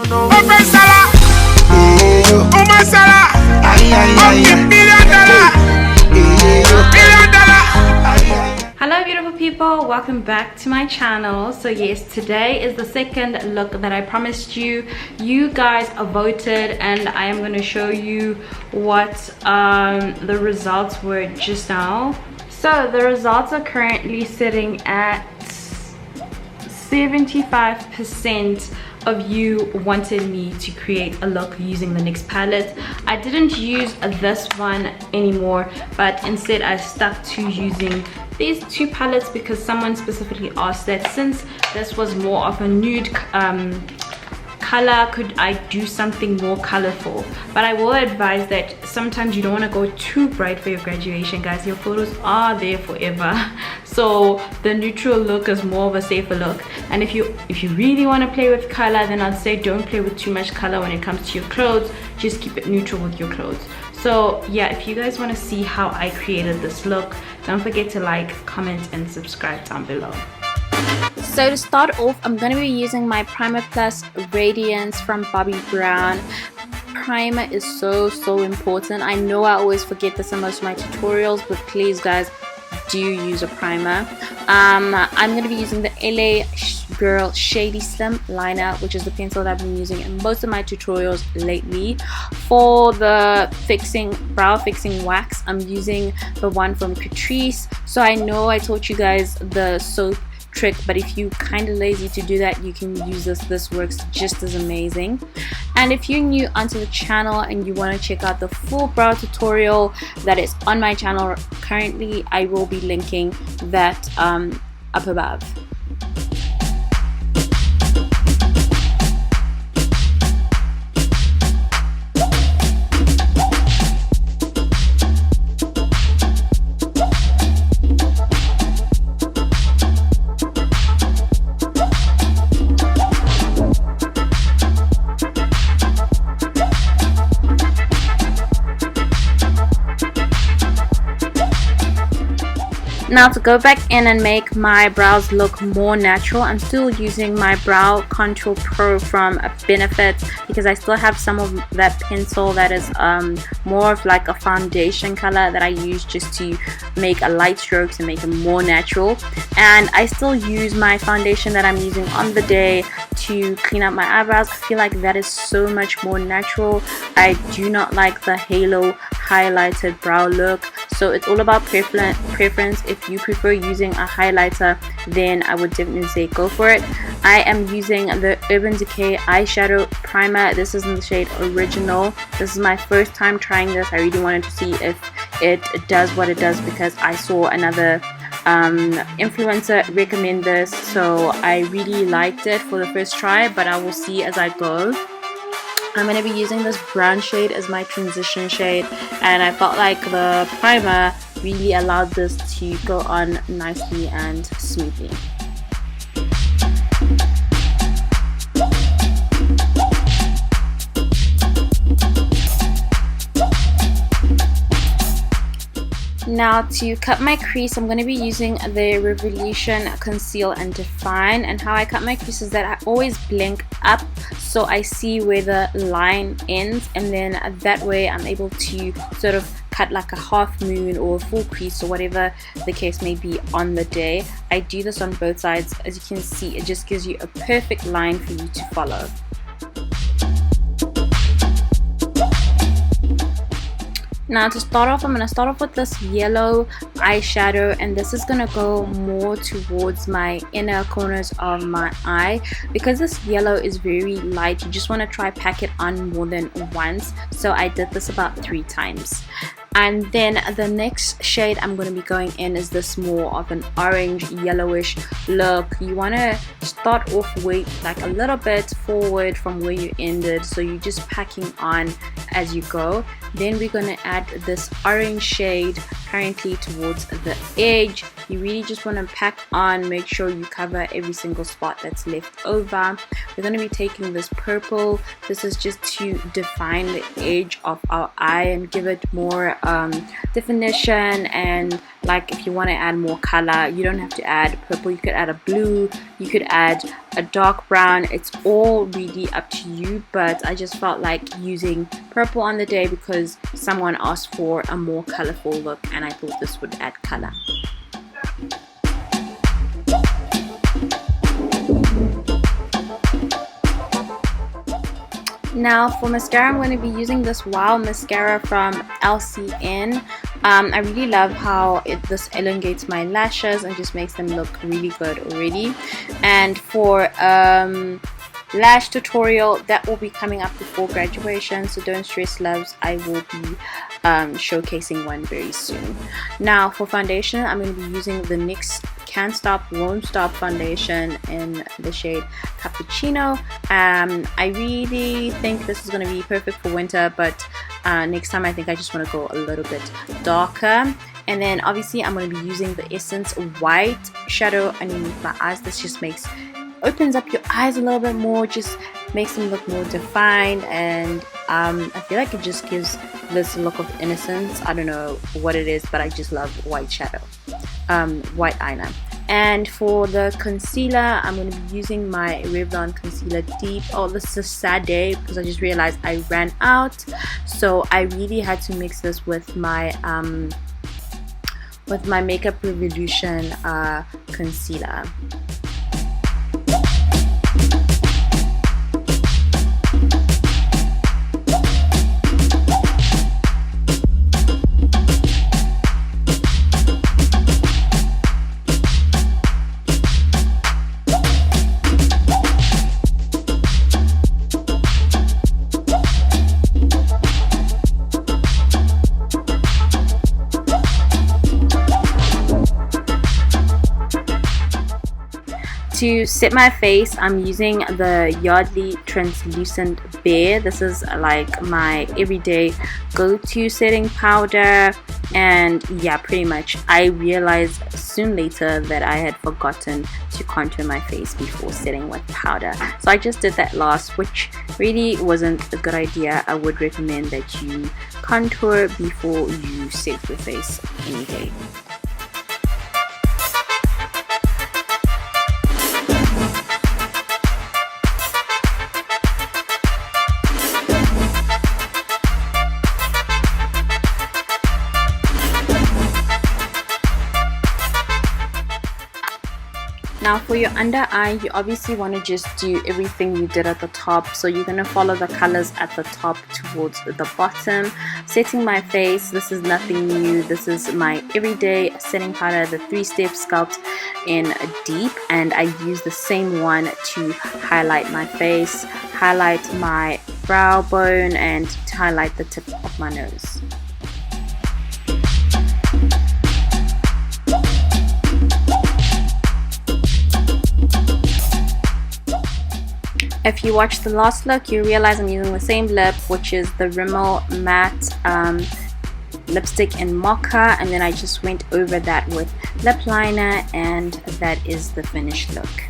Opal Sala. Oh my Sala. Hello beautiful people, welcome back to my channel. So yes, today is the second look that I promised you. You guys voted and I am going to show you what the results were just now. So the results are currently sitting at 75% of you wanted me to create a look using the NYX palette. I didn't use this one anymore, but instead I stuck to using these two palettes because someone specifically asked that since this was more of a nude color, could I do something more colorful. But I will advise that sometimes you don't want to go too bright for your graduation, guys. Your photos are there forever, so the neutral look is more of a safer look. And if you really want to play with color, then I'd say don't play with too much color when it comes to your clothes. Just keep it neutral with your clothes. So yeah, if you guys want to see how I created this look, don't forget to like, comment and subscribe down below. So to start off, I'm going to be using my Primer Plus Radiance from Bobbi Brown. Primer is so important. I know I always forget this in most of my tutorials, but please guys, do use a primer. I'm going to be using the LA Girl Shady Slim Liner, which is the pencil that I've been using in most of my tutorials lately. For the brow fixing wax, I'm using the one from Catrice. So I know I taught you guys the soap trick, but if you kind of lazy to do that, you can use this works just as amazing. And if you're new onto the channel and you want to check out the full brow tutorial that is on my channel currently, I will be linking that up above. Now to go back in and make my brows look more natural, I'm still using my Brow Contour Pro from Benefit because I still have some of that pencil that is more of like a foundation color that I use just to make a light strokes and make it more natural. And I still use my foundation that I'm using on the day to clean up my eyebrows. I feel like that is so much more natural. I do not like the halo highlighted brow look, so it's all about preference. If you prefer using a highlighter, then I would definitely say go for it. I am using the Urban Decay eyeshadow primer. This is in the shade Original. This is my first time trying this. I really wanted to see if it does what it does because I saw another influencer recommend this, so I really liked it for the first try, but I will see as I go. I'm going to be using this brown shade as my transition shade, and I felt like the primer really allowed this to go on nicely and smoothly. Now to cut my crease, I'm going to be using the Revolution Conceal and Define. And how I cut my crease is that I always blink up so I see where the line ends, and then that way I'm able to sort of cut like a half moon or a full crease or whatever the case may be on the day. I do this on both sides. As you can see, it just gives you a perfect line for you to follow. Now to start off, I'm going to start off with this yellow eyeshadow, and this is going to go more towards my inner corners of my eye. Because this yellow is very light, you just want to try pack it on more than once, so I did this about 3 times. And then the next shade I'm going to be going in is this more of an orange yellowish look. You want to start off with like a little bit forward from where you ended, so you're just packing on as you go. Then we're going to add this orange shade currently towards the edge, You really just want to pack on, make sure you cover every single spot that's left over. We're going to be taking this purple. This is just to define the edge of our eye and give it more definition, and like if you want to add more color, you don't have to add purple, you could add a blue, you could add a dark brown. It's all really up to you, but I just felt like using purple on the day because someone asked for a more colorful look and I thought this would add color. Now for mascara, I'm going to be using this Wow mascara from LCN. I really love how this elongates my lashes and just makes them look really good already. And for lash tutorial, that will be coming up before graduation, so don't stress loves, I will be showcasing one very soon. Now for foundation, I'm going to be using the NYX Can't Stop Won't Stop foundation in the shade Cappuccino. I really think this is going to be perfect for winter, but next time I think I just want to go a little bit darker. And then obviously I'm going to be using the Essence White shadow underneath my eyes. This just opens up your eyes a little bit more, just makes them look more defined, and I feel like it just gives this look of innocence. I don't know what it is, but I just love white shadow, white eyeliner. And for the concealer, I'm going to be using my Revlon Concealer Deep. Oh, this is a sad day because I just realized I ran out, so I really had to mix this with my Makeup Revolution concealer. To set my face, I'm using the Yardley Translucent Bare. This is like my everyday go-to setting powder, and yeah, pretty much I realized soon later that I had forgotten to contour my face before setting with powder, so I just did that last, which really wasn't a good idea. I would recommend that you contour before you set your face any day. Now for your under eye, you obviously want to just do everything you did at the top. So you're going to follow the colors at the top towards the bottom. Setting my face, this is nothing new. This is my everyday setting powder, the 3-step sculpt in Deep. And I use the same one to highlight my face, highlight my brow bone, and to highlight the tip of my nose. If you watch the last look, you realize I'm using the same lip, which is the Rimmel matte lipstick in Mocha, and then I just went over that with lip liner, and that is the finished look.